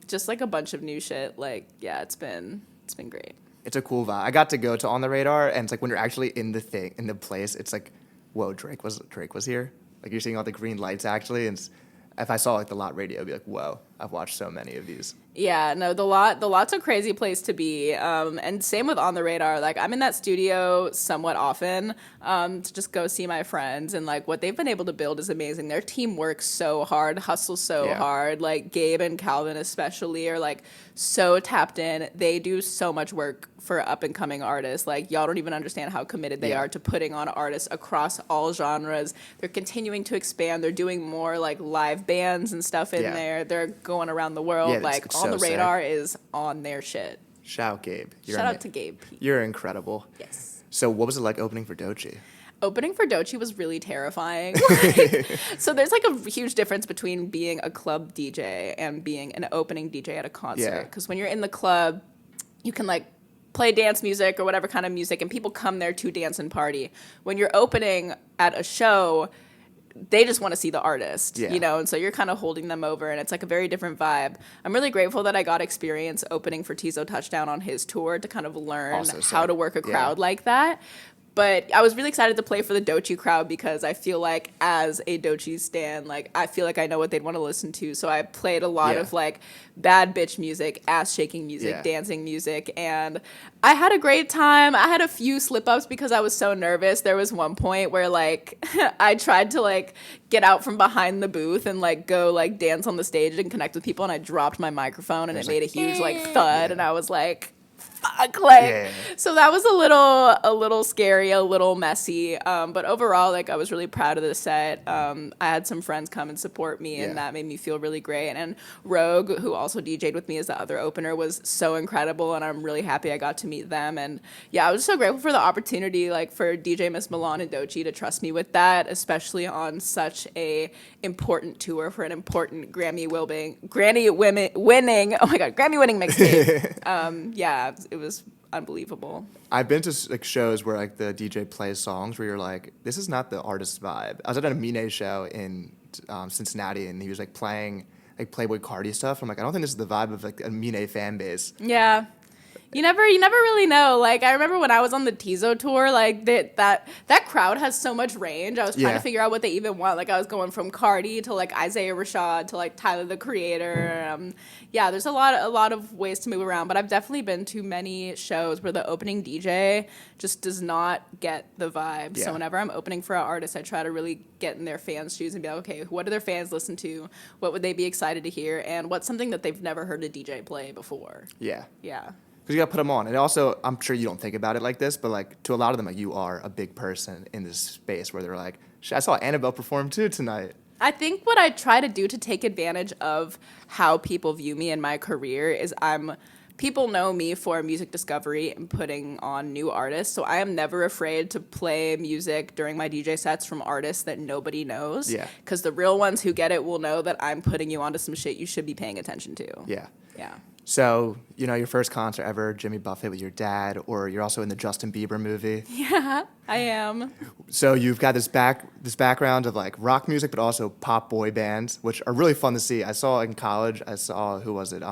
Just like a bunch of new shit. Like yeah, it's been great. It's a cool vibe. I got to go to On the Radar, and it's like when you're actually in the place, it's like, whoa, Drake was here. Like you're seeing all the green lights actually, and if I saw like the Lot Radio, I'd be like, whoa, I've watched so many of these. Yeah, no, the Lot's a crazy place to be, and same with On the Radar. Like I'm in that studio somewhat often to just go see my friends, and like what they've been able to build is amazing. Their team works so hard, hustles so hard. Like Gabe and Calvin especially are like so tapped in. They do so much work for up and coming artists. Like y'all don't even understand how committed they are to putting on artists across all genres. They're continuing to expand. They're doing more like live bands and stuff in there. They're going around the world. It's On the so Radar sick. is on their shit. Shout out Gabe. Shout out to Gabe. You're incredible. Yes. So what was it like opening for Doechii? Opening for Doechii was really terrifying. So there's like a huge difference between being a club DJ and being an opening DJ at a concert. Because when you're in the club, you can like play dance music or whatever kind of music, and people come there to dance and party. When you're opening at a show, they just want to see the artist, you know, and so you're kind of holding them over, and it's like a very different vibe. I'm really grateful that I got experience opening for Teezo Touchdown on his tour to kind of learn how to work a crowd like that. But I was really excited to play for the Doechii crowd because I feel like as a Doechii stan, like I feel like I know what they'd want to listen to. So I played a lot of like bad bitch music, ass shaking music, dancing music, and I had a great time. I had a few slip ups because I was so nervous. There was one point where like I tried to like get out from behind the booth and like go like dance on the stage and connect with people, and I dropped my microphone and it made a huge like thud, and I was like, fuck, like so that was a little scary, a little messy, but overall, like I was really proud of the set. I had some friends come and support me, and that made me feel really great. And Rogue, who also DJ'd with me as the other opener, was so incredible, and I'm really happy I got to meet them. And yeah, I was so grateful for the opportunity, like for DJ Miss Milan and Doechii to trust me with that, especially on such a important tour for an important Grammy winning mixtape. Yeah, it was unbelievable. I've been to like shows where like the DJ plays songs where you're like, this is not the artist's vibe. I was at a Mine show in Cincinnati, and he was like playing like Playboy Cardi stuff. I'm like, I don't think this is the vibe of like a Mine fan base. Yeah. You never really know. Like I remember when I was on the Teezo tour, like that crowd has so much range. I was trying to figure out what they even want. Like I was going from Cardi to like Isaiah Rashad to like Tyler the Creator. There's a lot of ways to move around, but I've definitely been to many shows where the opening DJ just does not get the vibe. So whenever I'm opening for an artist, I try to really get in their fans' shoes and be like, okay, what do their fans listen to? What would they be excited to hear? And what's something that they've never heard a DJ play before? Yeah. Because you got to put them on. And also, I'm sure you don't think about it like this, but like to a lot of them, like you are a big person in this space where they're like, I saw Annabelle perform too tonight. I think what I try to do to take advantage of how people view me in my career is people know me for music discovery and putting on new artists. So I am never afraid to play music during my DJ sets from artists that nobody knows. Yeah. Because the real ones who get it will know that I'm putting you onto some shit you should be paying attention to. Yeah. So, you know, your first concert ever, Jimmy Buffett with your dad, or you're also in the Justin Bieber movie. Yeah, I am. So you've got this background of like rock music, but also pop boy bands, which are really fun to see. I saw in college, who was it?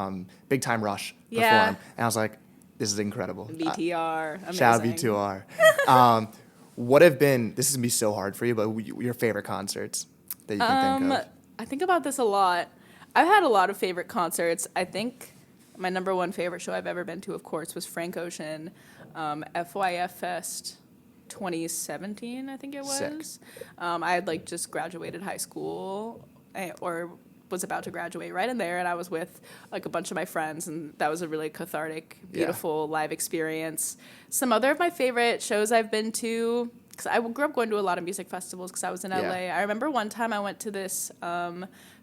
Big Time Rush perform. And I was like, this is incredible. VTR, amazing. Shout out VTR. What have been, this is going to be so hard for you, but your favorite concerts that you can think of? I think about this a lot. I've had a lot of favorite concerts. I think my number one favorite show I've ever been to, of course, was Frank Ocean, FYF Fest 2017, I think it was. Sick. I had like just graduated high school or was about to graduate right in there, and I was with like a bunch of my friends, and that was a really cathartic, beautiful live experience. Some other of my favorite shows I've been to, because I grew up going to a lot of music festivals because I was in LA. I remember one time I went to this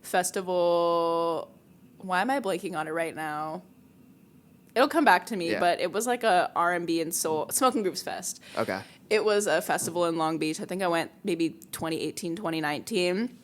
festival. Why am I blanking on it right now? It'll come back to me, but it was like a R&B and soul, Smoking Groups Fest. Okay. It was a festival in Long Beach. I think I went maybe 2018, 2019.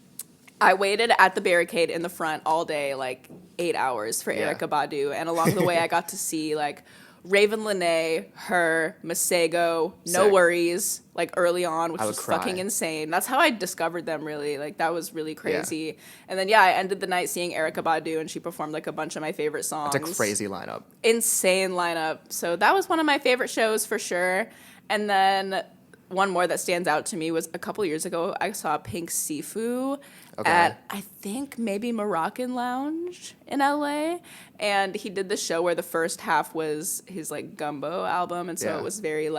I waited at the barricade in the front all day, like 8 hours for Erykah Badu. And along the way, I got to see like Raven Lenae, her, Masego, No Worries, like early on, which was fucking insane. That's how I discovered them, really. Like, that was really crazy. Yeah. And then, I ended the night seeing Erykah Badu, and she performed, like, a bunch of my favorite songs. It's a crazy lineup. Insane lineup. So that was one of my favorite shows, for sure. And then one more that stands out to me was a couple years ago, I saw Pink Sifu at, I think, maybe Moroccan Lounge in LA. And he did the show where the first half was his, like, Gumbo album. And so it was very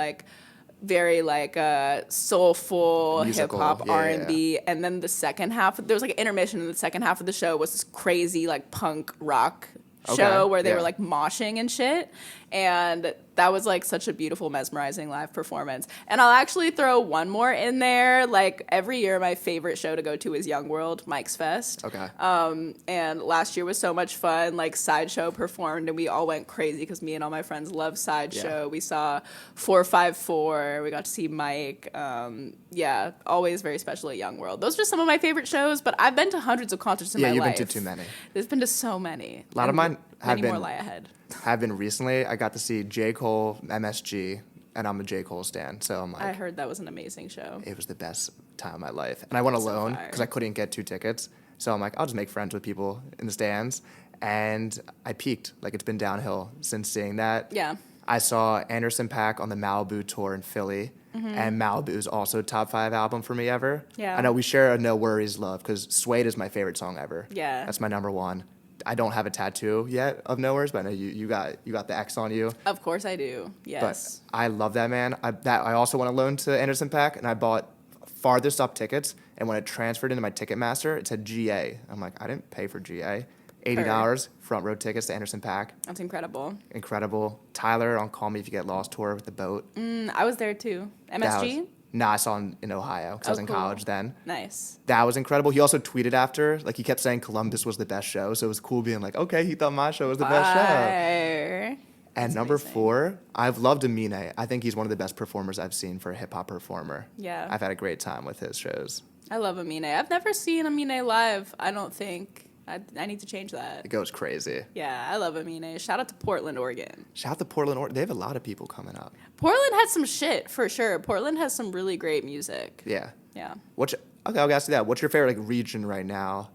soulful hip-hop, R&B. And then the second half, there was, like, an intermission, and the second half of the show was this crazy, like, punk rock show where they were, like, moshing and shit. And that was, like, such a beautiful, mesmerizing live performance. And I'll actually throw one more in there. Like, every year, my favorite show to go to is Young World, Mike's Fest. Okay. And last year was so much fun. Like, Sideshow performed, and we all went crazy because me and all my friends love Sideshow. Yeah. We saw 454. We got to see Mike. Always very special at Young World. Those are just some of my favorite shows, but I've been to hundreds of concerts in my life. Yeah, you've been to too many. There's been to so many. A lot of mine have been... Many more lie ahead. Have been recently. I got to see J. Cole, MSG, and I'm a J. Cole stan, so I'm like... I heard that was an amazing show. It was the best time of my life. And I went alone because I couldn't get 2 tickets. So I'm like, I'll just make friends with people in the stands. And I peaked. Like, it's been downhill since seeing that. Yeah. I saw Anderson .Paak on the Malibu tour in Philly. And Malibu is also top 5 album for me ever. Yeah. I know we share a No Worries love because Suede is my favorite song ever. Yeah. That's my number one. I don't have a tattoo yet of No Worries, but I know you got the X on you. Of course I do. Yes. But I love that, man. I also went alone to Anderson .Paak, and I bought farthest up tickets. And when it transferred into my Ticketmaster, it said GA. I'm like, I didn't pay for GA. $80 front row tickets to Anderson .Paak. That's incredible. Incredible. Tyler on Call Me If You Get Lost tour with the boat. I was there too. MSG? I saw him in Ohio because I was in cool. college then. Nice. That was incredible. He also tweeted after, like he kept saying Columbus was the best show. So it was cool being like, okay, he thought my show was the best show. Fire. And That's number amazing. 4, I've loved Amine. I think he's one of the best performers I've seen for a hip hop performer. Yeah. I've had a great time with his shows. I love Amine. I've never seen Amine live, I don't think. I need to change that. It goes crazy. Yeah, I love Amine. Shout out to Portland, Oregon. Shout out to Portland, Oregon. They have a lot of people coming up. Portland has some shit, for sure. Portland has some really great music. Yeah. Yeah. Okay, I'll ask you that. What's your favorite like region right now?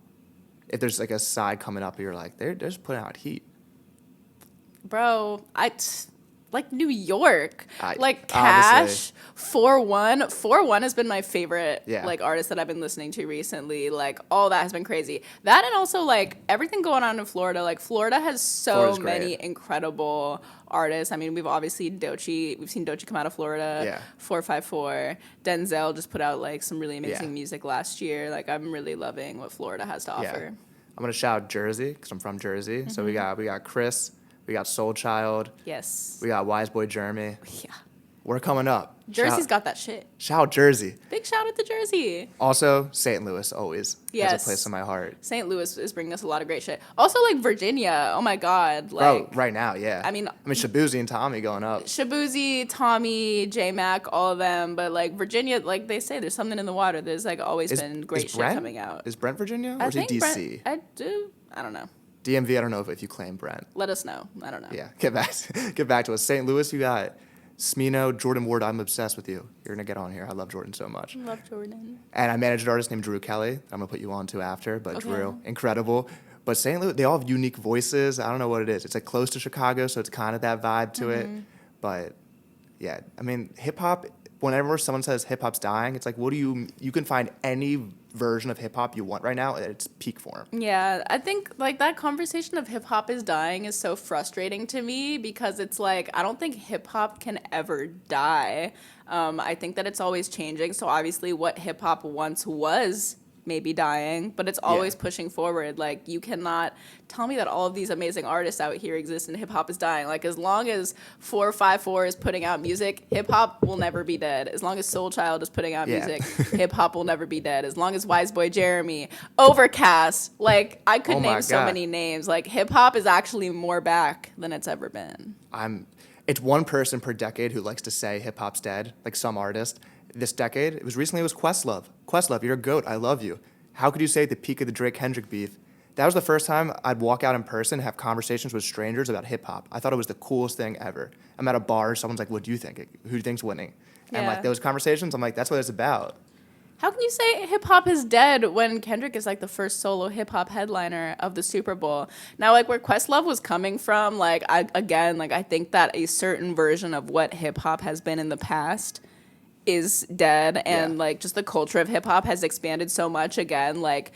If there's like a side coming up, you're like, they're just putting out heat. Bro, like New York, like Obviously. Cash, 4-1. 4-1 has been my favorite Yeah. like artist that I've been listening to recently. Like all that has been crazy. That and also like everything going on in Florida. Like Florida has so Florida's many great. incredible artists. I mean, we've obviously we've seen Doechii come out of Florida. Yeah. 454. Denzel just put out like some really amazing Yeah. music last year. Like I'm really loving what Florida has to offer. I'm gonna shout out Jersey because I'm from Jersey. So we got Chris, we got Soul Child, Yes. we got Wise Boy Jeremy. Yeah. We're coming up. Jersey's got that shit. Shout out Jersey. Big shout out to Jersey. Also, St. Louis always has Yes. a place in my heart. St. Louis is bringing us a lot of great shit. Also, like Virginia. Oh my God. Like, Right now, yeah. I mean, Shabuzi and Tommy going up. Shabuzi, Tommy, J Mac, all of them. But like Virginia, like they say, there's something in the water. There's like always been great shit coming out. Is Brent Virginia or I is it think DC? I don't know. DMV, I don't know if you claim Brent. Let us know. I don't know. Yeah, get back to us. St. Louis, you got Smino, Jordan Ward. I'm obsessed with you. You're gonna get on here. I love Jordan so much. Love Jordan. And I managed an artist named Drew Kelly. I'm gonna put you on to after, but Okay. Drew, incredible. But St. Louis, they all have unique voices. I don't know what it is. It's like close to Chicago, so it's kind of that vibe to it. But yeah, I mean, hip hop. Whenever someone says hip hop's dying, it's like, what do you can find any version of hip hop you want right now at its peak form. Yeah, I think like that conversation of hip hop is dying is so frustrating to me because it's like I don't think hip hop can ever die. I think that it's always changing. So obviously, what hip hop once was may be dying, but it's always pushing forward. Like you cannot tell me that all of these amazing artists out here exist and hip hop is dying. Like as long as 454 is putting out music, hip hop will never be dead. As long as Soul Child is putting out music, hip hop will never be dead. As long as Wise Boy Jeremy, Overcast, like I could name so many names. Like hip hop is actually more back than it's ever been. It's one person per decade who likes to say hip hop's dead, like some artist. This decade, it was Questlove. Questlove, you're a goat. I love you. How could you say at the peak of the Drake-Kendrick beef? That was the first time I'd walk out in person and have conversations with strangers about hip-hop. I thought it was the coolest thing ever. I'm at a bar, someone's like, what do you think? Who do you think's winning? And like those conversations, I'm like, that's what it's about. How can you say hip hop is dead when Kendrick is like the first solo hip hop headliner of the Super Bowl? Now, like where Questlove was coming from, like I think that a certain version of what hip hop has been in the past is dead, and like just the culture of hip hop has expanded so much again. Like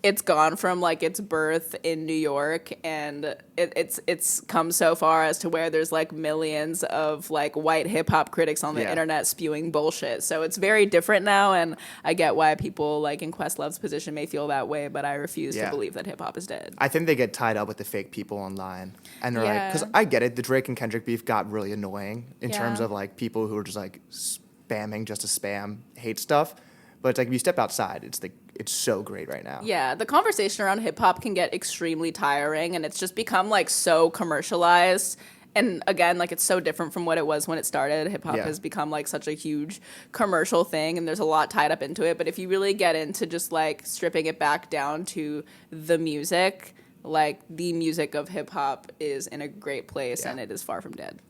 it's gone from like its birth in New York, and it's come so far as to where there's like millions of like white hip hop critics on the internet spewing bullshit. So it's very different now, and I get why people like in Questlove's position may feel that way, but I refuse to believe that hip hop is dead. I think they get tied up with the fake people online, and they're like, because I get it, the Drake and Kendrick beef got really annoying in terms of like people who are just like spamming just to spam hate stuff. But it's like if you step outside, it's so great right now. Yeah, the conversation around hip hop can get extremely tiring, and it's just become like so commercialized. And again, like it's so different from what it was when it started. Hip hop has become like such a huge commercial thing, and there's a lot tied up into it. But if you really get into just like stripping it back down to the music, like the music of hip hop is in a great place, and it is far from dead.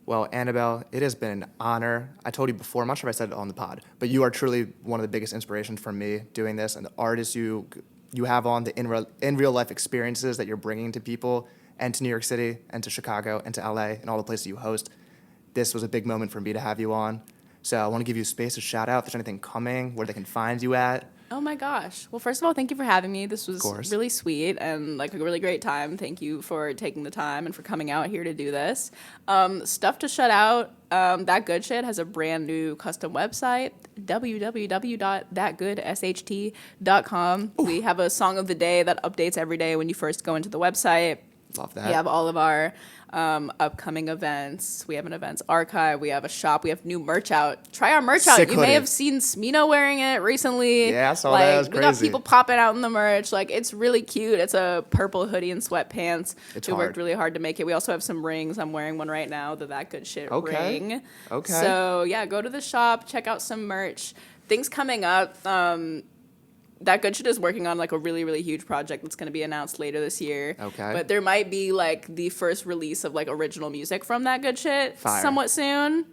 Well, Annabelle, it has been an honor. I told you before, I'm not sure if I said it on the pod, but you are truly one of the biggest inspirations for me doing this, and the artists you have on, the in real life experiences that you're bringing to people, and to New York City, and to Chicago, and to LA, and all the places you host. This was a big moment for me to have you on. So I want to give you a space to shout out if there's anything coming, where they can find you at. Oh my gosh. Well, first of all, thank you for having me. This was course. really sweet and like a really great time. Thank you for taking the time and for coming out here to do this. Stuff to shut out. That Good Shit has a brand new custom website, www.thatgoodsht.com. We have a song of the day that updates every day when you first go into the website. Love that. We have all of our upcoming events. We have an events archive. We have a shop. We have new merch out. Try our merch out. Sick You hoodie. may have seen Smino wearing it recently. Yeah, I saw like, that. It was we got crazy. people popping out in the merch. Like, it's really cute. It's a purple hoodie and sweatpants. It's we hard. worked really hard to make it. We also have some rings. I'm wearing one right now, the That Good Shit ring. Okay. So, yeah, go to the shop. Check out some merch. Things coming up. That Good Shit is working on like a really, really huge project that's going to be announced later this year. Okay. But there might be like the first release of like original music from That Good Shit Fire. somewhat soon.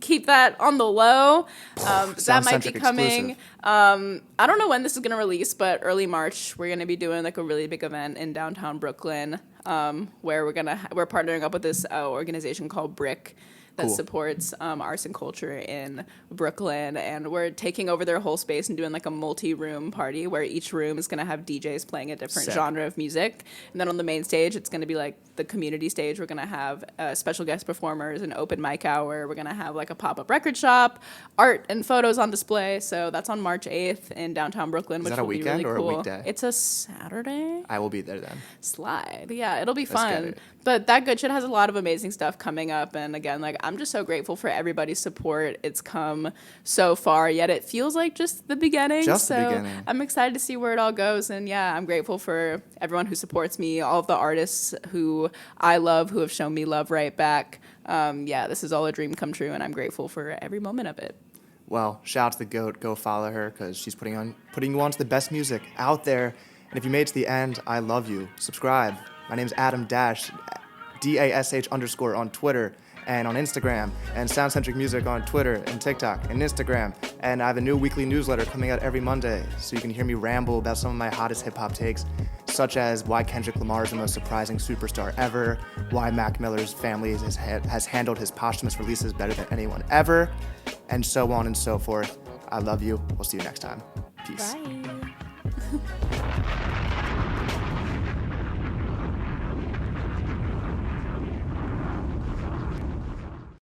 Keep that on the low. That might be Sound-centric coming. exclusive. I don't know when this is going to release, but early March we're going to be doing like a really big event in downtown Brooklyn, where we're partnering up with this organization called Brick that Cool. supports arts and culture in Brooklyn, and we're taking over their whole space and doing like a multi-room party where each room is going to have DJs playing a different Sick. genre of music, and then on the main stage it's going to be like the community stage. We're going to have special guest performers, an open mic hour. We're going to have like a pop-up record shop, art and photos on display. So that's on March 8th in downtown Brooklyn, which that a will be weekend really or a cool. weekday? It's a Saturday. I will be there then. Slide. Yeah, it'll be Let's get fun. it. But That Good Shit has a lot of amazing stuff coming up. And again, like, I'm just so grateful for everybody's support. It's come so far, yet it feels like just the beginning. Just the so beginning. I'm excited to see where it all goes. And yeah, I'm grateful for everyone who supports me, all of the artists who I love, who have shown me love right back. Yeah, this is all a dream come true, and I'm grateful for every moment of it. Well, shout out to the GOAT. Go follow her because she's putting you on to the best music out there. And if you made it to the end, I love you. Subscribe. My name is Adam Dash, DASH_ on Twitter and on Instagram, and Soundcentric Music on Twitter and TikTok and Instagram. And I have a new weekly newsletter coming out every Monday, so you can hear me ramble about some of my hottest hip-hop takes, such as why Kendrick Lamar is the most surprising superstar ever, why Mac Miller's family has handled his posthumous releases better than anyone ever, and so on and so forth. I love you. We'll see you next time. Peace. Bye.